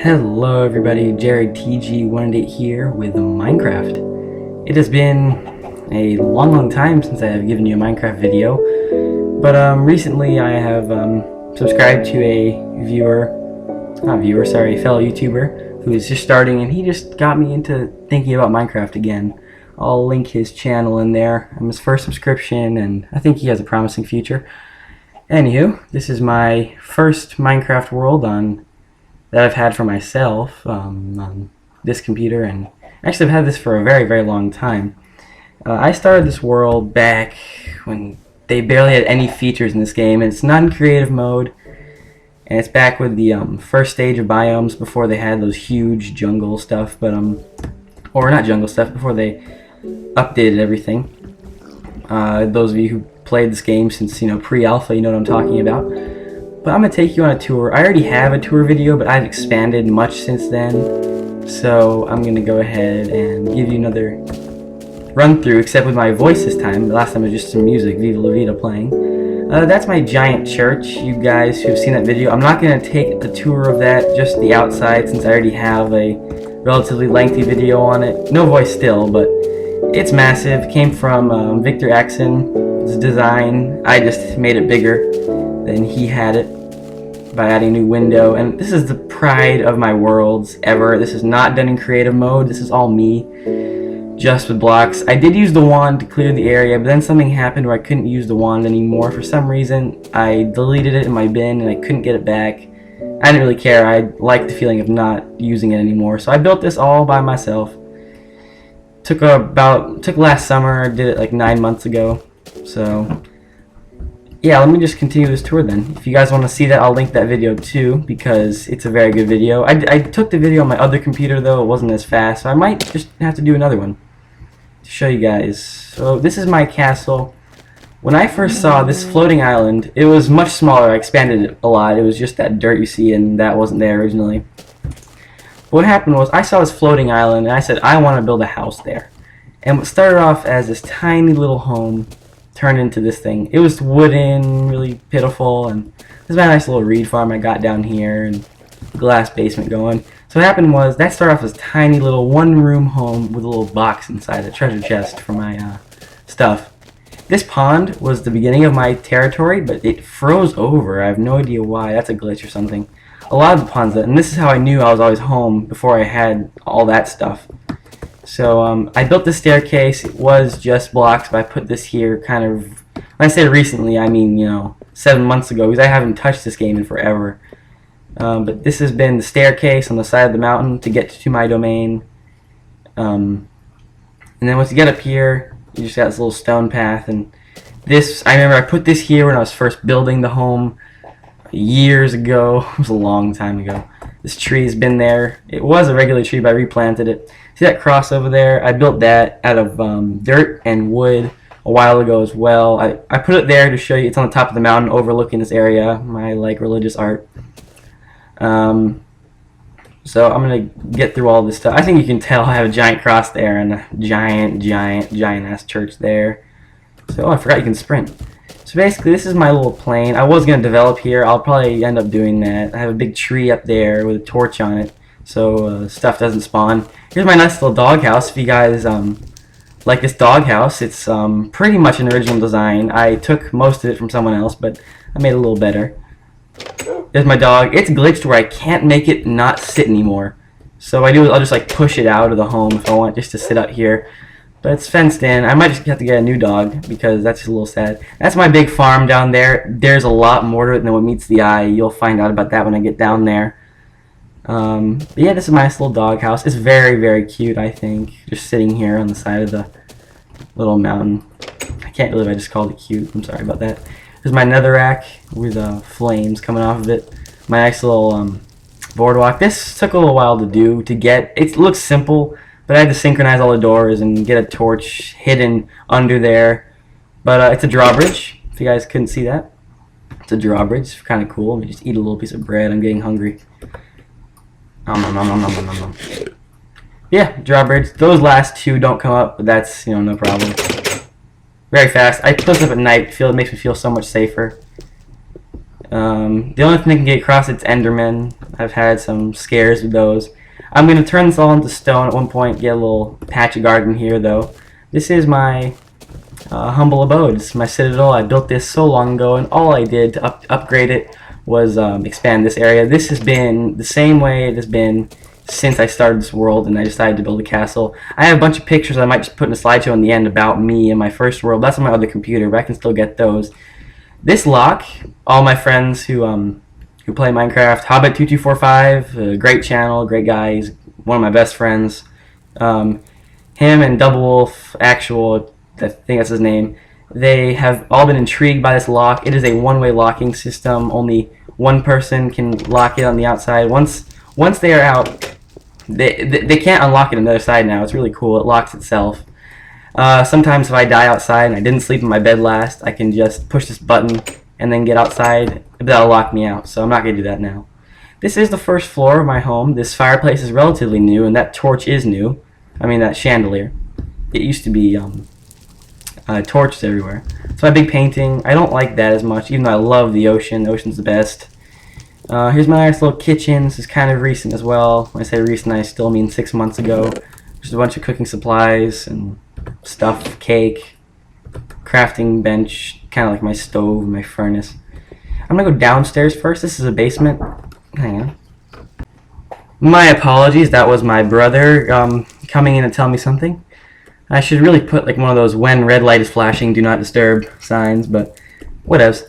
Hello everybody, Jared TG18 here with Minecraft. It has been a long time since I have given you a Minecraft video, but recently I have subscribed to a fellow YouTuber who is just starting, and he just got me into thinking about Minecraft again. I'll link his channel in there. I'm his first subscription, and I think he has a promising future. Anywho, this is my first Minecraft world that I've had for myself on this computer, and actually I've had this for a very long time. I started this world back when they barely had any features in this game, and it's not in creative mode, and it's back with the first stage of biomes before they had those huge jungle stuff, but or not jungle stuff, before they updated everything. Those of you who played this game since pre-alpha, you know what I'm talking about. But I'm going to take you on a tour. I already have a tour video, but I've expanded much since then. So I'm going to go ahead and give you another run through, except with my voice this time. The last time it was just some music, Viva La Vida playing. That's my giant church, you guys who have seen that video. I'm not going to take a tour of that, just the outside, since I already have a relatively lengthy video on it. No voice still, but it's massive. Came from Victor Axon's design. I just made it bigger than he had it by adding a new window, and this is the pride of my worlds ever. This is not done in creative mode. This is all me, just with blocks. I did use the wand to clear the area, but then something happened where I couldn't use the wand anymore. For some reason, I deleted it in my bin and I couldn't get it back. I didn't really care. I liked the feeling of not using it anymore, so I built this all by myself. Took last summer. I did it like 9 months ago. So yeah, let me just continue this tour then. If you guys want to see that, I'll link that video too, because it's a very good video. I took the video on my other computer though. It wasn't as fast, so I might just have to do another one to show you guys. So this is my castle. When I first saw this floating island, it was much smaller. I expanded it a lot. It was just that dirt you see, and that wasn't there originally. What happened was I saw this floating island, and I said, I want to build a house there. And what started off as this tiny little home turned into this thing. It was wooden, really pitiful, and this is my nice little reed farm I got down here, and glass basement going. So what happened was that started off as a tiny little one-room home with a little box inside, a treasure chest for my stuff. This pond was the beginning of my territory, but it froze over. I have no idea why. That's a glitch or something. A lot of the ponds, and this is how I knew I was always home before I had all that stuff. So I built the staircase. It was just blocks, but I put this here kind of, when I say recently, I mean, 7 months ago, because I haven't touched this game in forever. But this has been the staircase on the side of the mountain to get to my domain. And then once you get up here, you just got this little stone path. And this, I remember I put this here when I was first building the home years ago. It was a long time ago. This tree has been there. It was a regular tree, but I replanted it. See that cross over there? I built that out of dirt and wood a while ago as well. I put it there to show you. It's on the top of the mountain overlooking this area. My religious art. So I'm going to get through all this stuff. I think you can tell I have a giant cross there and a giant ass church there. So, I forgot you can sprint. So basically, this is my little plane. I was going to develop here. I'll probably end up doing that. I have a big tree up there with a torch on it, so stuff doesn't spawn. Here's my nice little doghouse. If you guys like this doghouse, it's pretty much an original design. I took most of it from someone else, but I made it a little better. There's my dog. It's glitched where I can't make it not sit anymore. So what I do is I'll just like push it out of the home if I want just to sit out here. But it's fenced in. I might just have to get a new dog because that's just a little sad. That's my big farm down there. There's a lot more to it than what meets the eye. You'll find out about that when I get down there. But yeah, this is my nice little doghouse. It's very cute, I think. Just sitting here on the side of the little mountain. I can't believe I just called it cute. I'm sorry about that. There's my netherrack with flames coming off of it. My nice little boardwalk. This took a little while to do, to get. It looks simple, but I had to synchronize all the doors and get a torch hidden under there. But it's a drawbridge, if you guys couldn't see that. It's a drawbridge. It's kind of cool. Let me just eat a little piece of bread. I'm getting hungry. Yeah, drawbridge. Those last two don't come up, but that's, no problem. Very fast. I put this up at night. It makes me feel so much safer. The only thing that can get across it's Endermen. I've had some scares with those. I'm going to turn this all into stone at one point, get a little patch of garden here though. This is my humble abode. This is my citadel. I built this so long ago, and all I did to upgrade it was expand this area. This has been the same way it has been since I started this world and I decided to build a castle. I have a bunch of pictures I might just put in a slideshow in the end about me and my first world. That's on my other computer, but I can still get those. This lock, all my friends who play Minecraft, Hobbit2245, great channel, great guy, he's one of my best friends. Him and Double Wolf Actual, I think that's his name, they have all been intrigued by this lock. It is a one-way locking system. Only one person can lock it on the outside. Once they are out, they can't unlock it on the other side now. It's really cool. It locks itself. Sometimes if I die outside and I didn't sleep in my bed last, I can just push this button and then get outside. That'll lock me out, so I'm not going to do that now. This is the first floor of my home. This fireplace is relatively new, and that torch is new. I mean, that chandelier. It used to be torches everywhere. It's my big painting. I don't like that as much, even though I love the ocean. The ocean's the best. Here's my nice little kitchen. This is kind of recent as well. When I say recent, I still mean 6 months ago. Just a bunch of cooking supplies and stuff, cake, crafting bench, kind of like my stove, my furnace. I'm going to go downstairs first. This is a basement. Hang on. My apologies. That was my brother coming in to tell me something. I should really put like one of those when red light is flashing, do not disturb signs, but whatevs.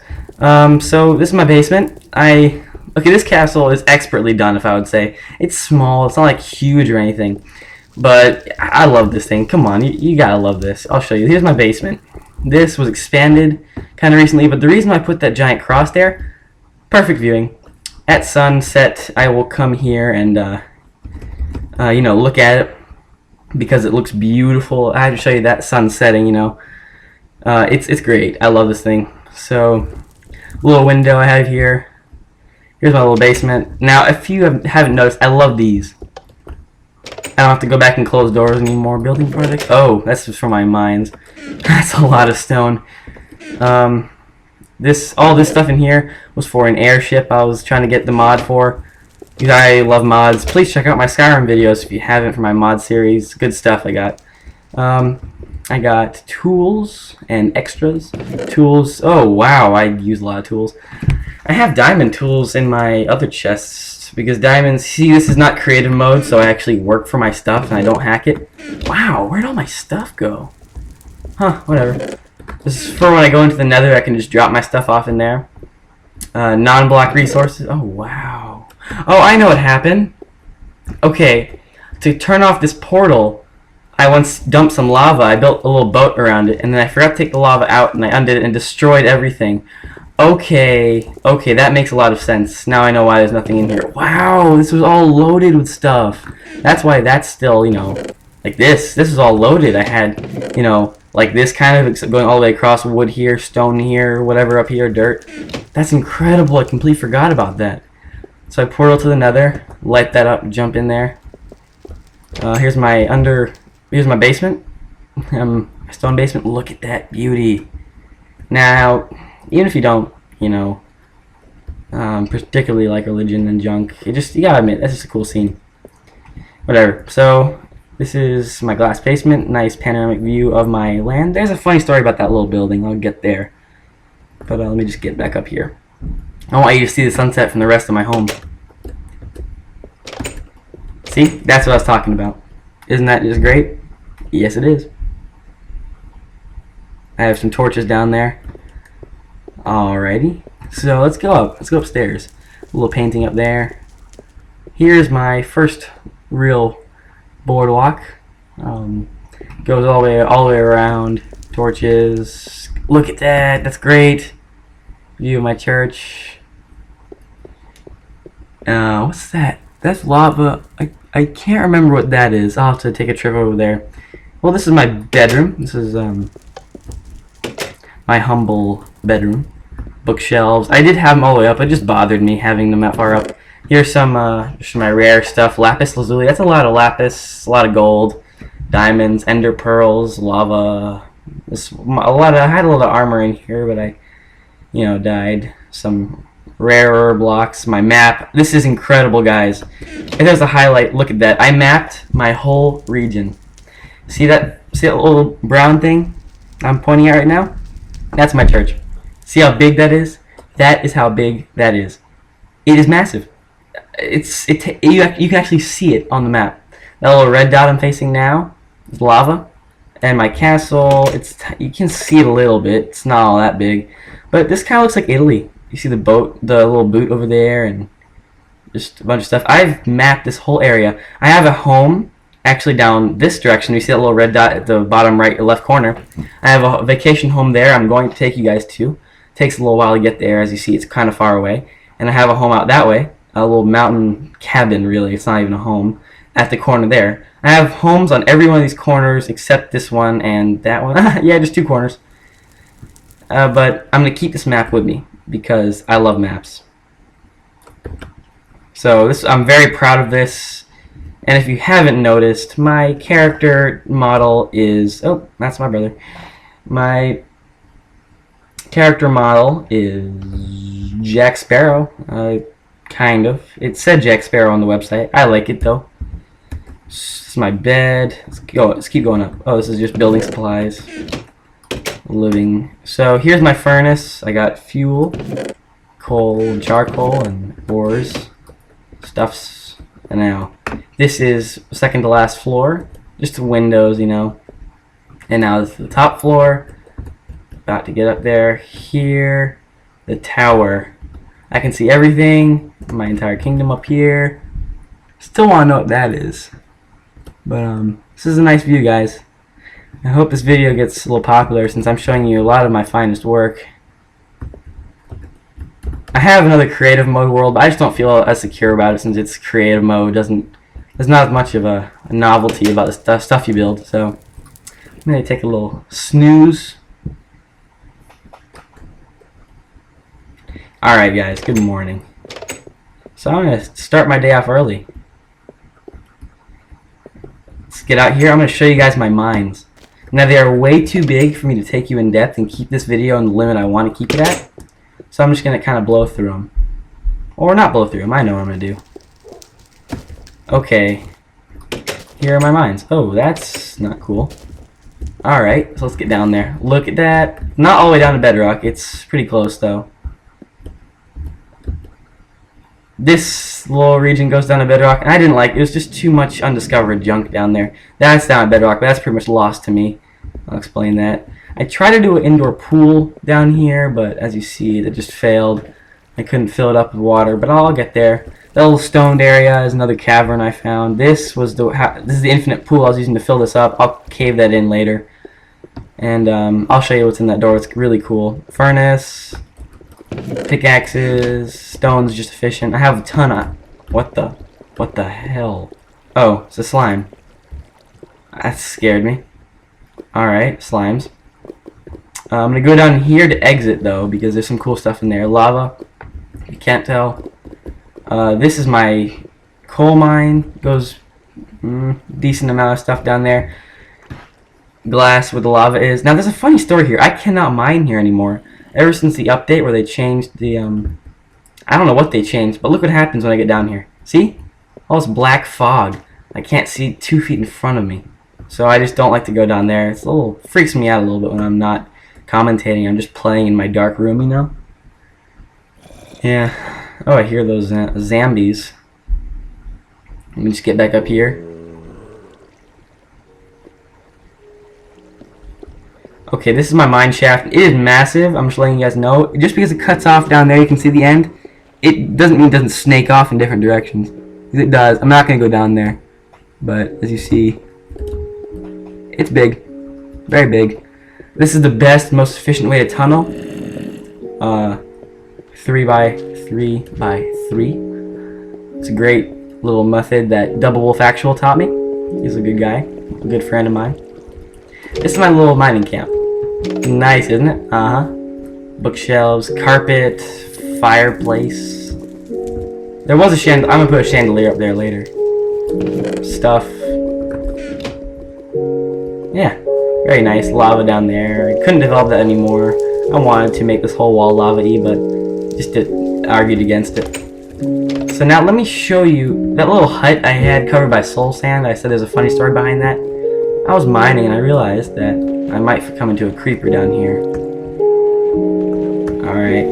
So this is my basement. Okay, this castle is expertly done, if I would say. It's small. It's not like huge or anything, but I love this thing. Come on, you gotta love this. I'll show you. Here's my basement. This was expanded kind of recently, but the reason I put that giant cross there, perfect viewing. At sunset, I will come here and look at it because it looks beautiful. I have to show you that sun setting. It's great. I love this thing. So, little window I have here. Here's my little basement. Now, if you haven't noticed, I love these. I don't have to go back and close doors anymore. Building project. Oh, that's just for my mines. That's a lot of stone. All this stuff in here was for an airship I was trying to get the mod for. Because I love mods. Please check out my Skyrim videos if you haven't for my mod series. Good stuff I got. I got tools and extras. Tools. Oh, wow. I use a lot of tools. I have diamond tools in my other chests because diamonds... See, this is not creative mode, so I actually work for my stuff and I don't hack it. Wow, where'd all my stuff go? Huh, whatever. This is for when I go into the nether, I can just drop my stuff off in there. Non-block resources. Oh, wow. Oh, I know what happened. Okay, to turn off this portal, I once dumped some lava. I built a little boat around it, and then I forgot to take the lava out, and I undid it and destroyed everything. Okay, that makes a lot of sense. Now I know why there's nothing in here. Wow, this was all loaded with stuff. That's why that's still, like this. This is all loaded. I had, like this kind of, going all the way across, wood here, stone here, whatever up here, dirt. That's incredible. I completely forgot about that. So I portal to the nether, light that up, jump in there. Here's my basement. Stone basement. Look at that beauty. Now, even if you don't, particularly like religion and junk, you gotta admit, that's just a cool scene. Whatever. So, this is my glass basement. Nice panoramic view of my land. There's a funny story about that little building. I'll get there. But let me just get back up here. I want you to see the sunset from the rest of my home. See? That's what I was talking about. Isn't that just great? Yes, it is. I have some torches down there. Alrighty. So let's go up. Let's go upstairs. A little painting up there. Here's my first real boardwalk. Goes all the way around. Torches. Look at that. That's great. View of my church. What's that? That's lava. I can't remember what that is. I'll have to take a trip over there. Well, this is my bedroom. This is my humble bedroom. Bookshelves. I did have them all the way up. It just bothered me having them that far up. Here's some just my rare stuff. Lapis lazuli. That's a lot of lapis. A lot of gold. Diamonds. Ender pearls. Lava. I had a lot of armor in here, but I died. Some rarer blocks, my map. This is incredible, guys. If there's a highlight, look at that. I mapped my whole region. See that little brown thing I'm pointing at right now? That's my church. See how big that is? That is how big that is. It is massive. You can actually see it on the map. That little red dot I'm facing now is lava. And my castle, you can see it a little bit. It's not all that big. But this kind of looks like Italy. You see the boat, the little boot over there, and just a bunch of stuff. I've mapped this whole area. I have a home actually down this direction. You see that little red dot at the bottom right or left corner. I have a vacation home there I'm going to take you guys to. It takes a little while to get there. As you see, it's kind of far away. And I have a home out that way, a little mountain cabin, really. It's not even a home, at the corner there. I have homes on every one of these corners except this one and that one. Yeah, just 2 corners. But I'm going to keep this map with me because I love maps. So I'm very proud of this. And if you haven't noticed, my character model is... Oh, that's my brother. My character model is Jack Sparrow. Kind of. It said Jack Sparrow on the website. I like it, though. This is my bed. Let's keep going up. Oh, this is just building supplies. Living. So here's my furnace. I got fuel, coal, charcoal, and ores. Stuffs. And now, this is second to last floor. Just the windows, you know. And now this is the top floor. About to get up there. Here, the tower. I can see everything. My entire kingdom up here. Still want to know what that is. But this is a nice view, guys. I hope this video gets a little popular since I'm showing you a lot of my finest work. I have another creative mode world, but I just don't feel as secure about it since it's creative mode. There's not as much of a novelty about the stuff you build. So I'm going to take a little snooze. Alright guys, good morning. So I'm going to start my day off early. Let's get out here. I'm going to show you guys my mines. Now they are way too big for me to take you in depth and keep this video on the limit I want to keep it at. So I'm just going to kind of blow through them. Or not blow through them, I know what I'm going to do. Okay, here are my mines. Oh, that's not cool. Alright, so let's get down there. Look at that. Not all the way down to bedrock, it's pretty close though. This little region goes down to bedrock, and I didn't like it. It was just too much undiscovered junk down there. That's down at bedrock, but that's pretty much lost to me. I'll explain that. I tried to do an indoor pool down here, but as you see, it just failed. I couldn't fill it up with water, but I'll get there. That little stoned area is another cavern I found. This is the infinite pool I was using to fill this up. I'll cave that in later, and I'll show you what's in that door. It's really cool. Furnace. Pickaxes, stones, just efficient. I have a ton of... What the hell? Oh, it's a slime. That scared me. Alright, slimes. I'm going to go down here to exit, though, because there's some cool stuff in there. Lava, you can't tell. This is my coal mine. Goes decent amount of stuff down there. Glass where the lava is. Now, there's a funny story here. I cannot mine here anymore. Ever since the update where they changed the, I don't know what they changed, but look what happens when I get down here. See? All this black fog. I can't see 2 feet in front of me. So I just don't like to go down there. It's freaks me out a little bit when I'm not commentating. I'm just playing in my dark room, you know? Yeah. Oh, I hear those zombies. Let me just get back up here. Okay, this is my mine shaft. It is massive. I'm just letting you guys know. Just because it cuts off down there, you can see the end. It doesn't mean it doesn't snake off in different directions. It does. I'm not going to go down there. But as you see, it's big. Very big. This is the best, most efficient way to tunnel. 3 by 3 by 3. It's a great little method that Double Wolf Actual taught me. He's a good guy. A good friend of mine. This is my little mining camp. Nice, isn't it? Bookshelves, carpet, fireplace. There was a chandelier. I'm gonna put a chandelier up there later. Stuff. Yeah, very nice. Lava down there. Couldn't develop that anymore. I wanted to make this whole wall lava-y, but just argued against it. So now let me show you that little hut I had covered by soul sand. I said there's a funny story behind that. I was mining and I realized that I might come into a creeper down here. Alright,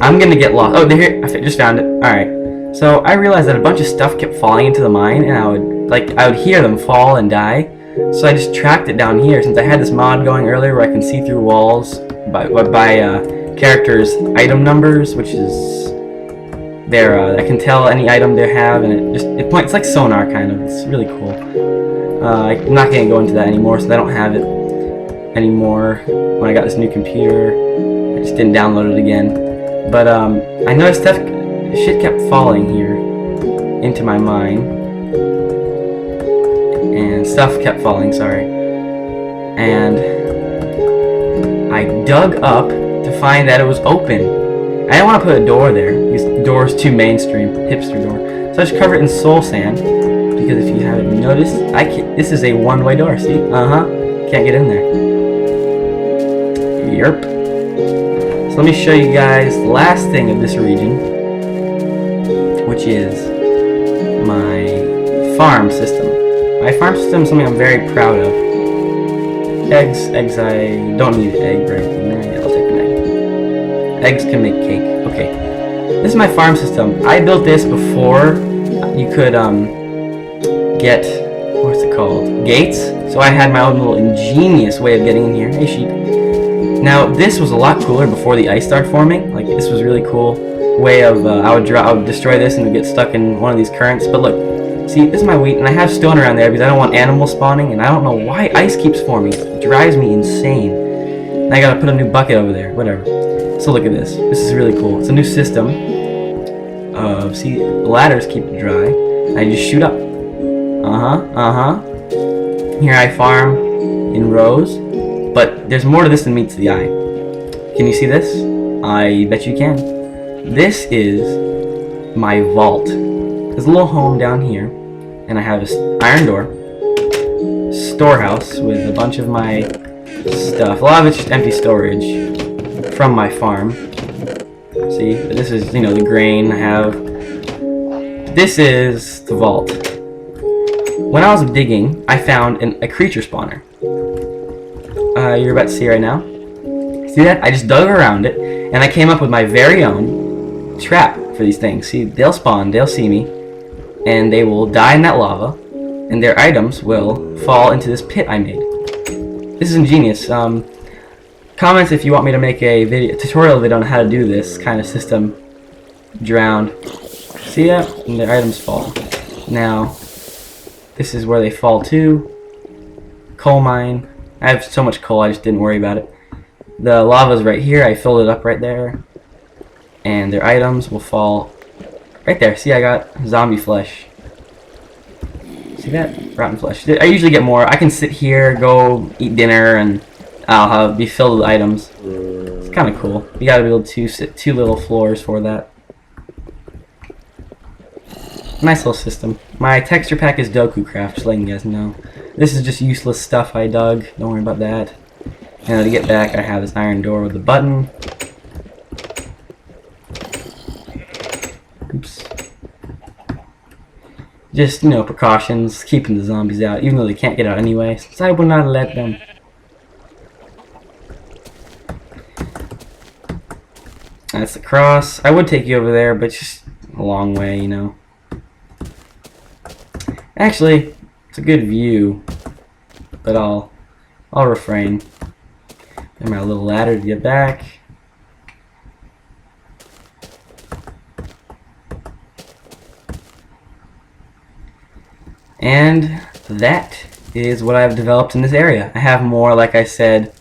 I'm gonna get lost. Oh, here, I just found it. Alright. So I realized that a bunch of stuff kept falling into the mine, and I would hear them fall and die. So I just tracked it down here, since I had this mod going earlier where I can see through walls by characters' item numbers, which is I can tell any item they have, and it points like sonar kind of. It's really cool. I'm not gonna go into that anymore, so I don't have it anymore. When I got this new computer, I just didn't download it again. But I noticed shit kept falling here into my mine, and stuff kept falling. Sorry, and I dug up to find that it was open. I didn't want to put a door there because the door is too mainstream, hipster door. So I just covered it in soul sand because if you haven't noticed, this is a one-way door. See? Can't get in there. Yerp. So let me show you guys the last thing of this region, which is my farm system. My farm system is something I'm very proud of. Eggs, I don't need an egg or anything. I'll take an egg. Eggs can make cake. Okay. This is my farm system. I built this before you could get, what's it called? Gates. So I had my own little ingenious way of getting in here. Hey sheep. Now this was a lot cooler before the ice started forming. Like this was really cool way of I would destroy this and it would get stuck in one of these currents. But look. See, this is my wheat, and I have stone around there because I don't want animals spawning, and I don't know why ice keeps forming. It drives me insane. And I gotta put a new bucket over there, whatever. So look at this. This is really cool. It's a new system of, see, the ladders keep it dry. I just shoot up. Here I farm in rows, but there's more to this than meets the eye. Can you see this? I bet you can. This is my vault. There's a little home down here, and I have an iron door, storehouse with a bunch of my stuff. A lot of it's just empty storage from my farm. See, this is, the grain I have. This is the vault. When I was digging, I found a creature spawner. You're about to see right now. See that? I just dug around it, and I came up with my very own trap for these things. See, they'll spawn, they'll see me, and they will die in that lava, and their items will fall into this pit I made. This is ingenious. Comments if you want me to make a tutorial video on how to do this kind of system. Drowned. See that? And their items fall. Now, this is where they fall to. Coal mine. I have so much coal, I just didn't worry about it. The lava's right here. I filled it up right there. And their items will fall right there. See, I got zombie flesh. See that? Rotten flesh. I usually get more. I can sit here, go eat dinner, and I'll be filled with items. It's kind of cool. You gotta be able to sit 2 little floors for that. Nice little system. My texture pack is Doku Craft, just letting you guys know. This is just useless stuff I dug. Don't worry about that. And to get back, I have this iron door with a button. Oops. Just, precautions, keeping the zombies out, even though they can't get out anyway, since I will not let them. That's the cross. I would take you over there, but just a long way, Actually, it's a good view, but I'll refrain. And my little ladder to get back. And that is what I've developed in this area. I have more, like I said,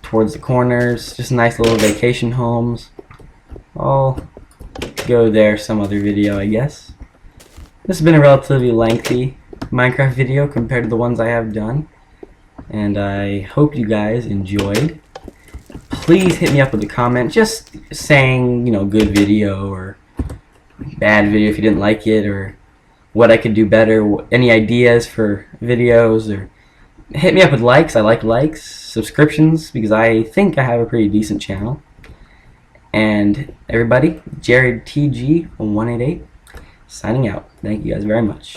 towards the corners, just nice little vacation homes. I'll go there some other video, I guess. This has been a relatively lengthy Minecraft video compared to the ones I have done, and I hope you guys enjoyed. Please hit me up with a comment just saying, good video or bad video if you didn't like it, or what I could do better, any ideas for videos, or hit me up with likes. I like likes, subscriptions, because I think I have a pretty decent channel. And everybody, Jared TG188 signing out. Thank you guys very much.